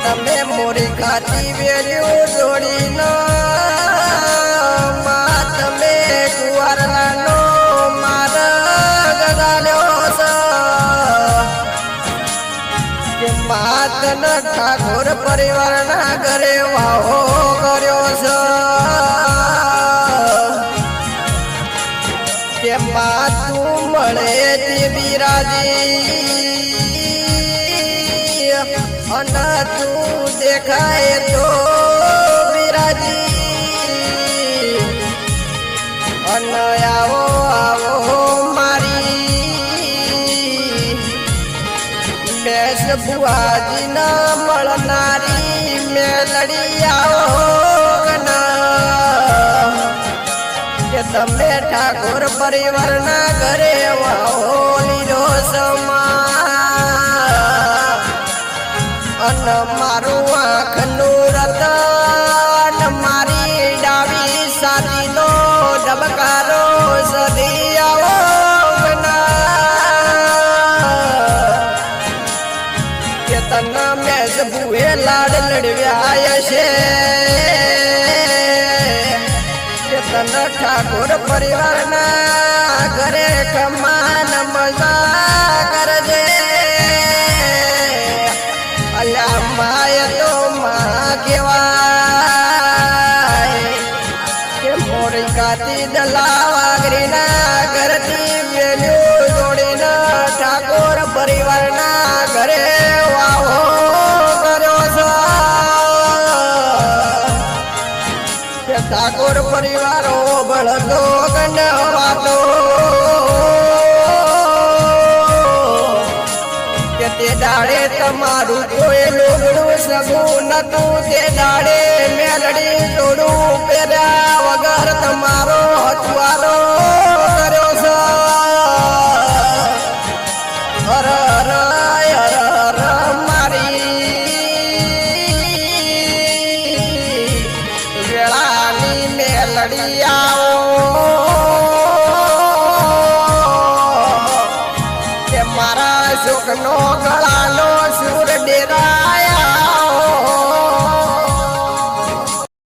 તમે મોરી ખાતી વેલ્યુ જોડીનો માં તમે કુવારનો માર્ગ ગાલ્યો છે કે માતન ઠાકોર પરિવારના ઘરે વાહો કર્યો છે કે માતું મળે તે બિરાજી અને તું દેખાય તો બિરાજી અને આવો આવો મારી બેસ ભુવાજી ના મળનારી મેલડી આવો કે તમે ઠાકોર પરિવારના ઘરે વાહો લીધો સમા અને મારું આંખનું રતન મારી ડાબી સાતીનો ડબકારો સદી આવો કે તને મેસ ભૂએ લાડ લડવ્યા છે કે તને ઠાકોર પરિવારના ઘરે કમાન મજા કરજે અલ્યા માય તો માં કહેવાય કે મોડી કાતી દલાવાગરીના ઘરથી વેલ્યુ જોડીને ઠાકોર પરિવારના ઘરે વાહો કર્યો છે કે ઠાકોર પરિવારો ભળતો ગણવાતો તે દાડે તમારું કોઈ લોગડું સગું નતું તે દાડે મેલડી જોડું પહેર્યા વગર તમારો હથવારો કર્યો છે હર હર હર હર મારી વેળાની મેલડી આવો સુખનો ગળા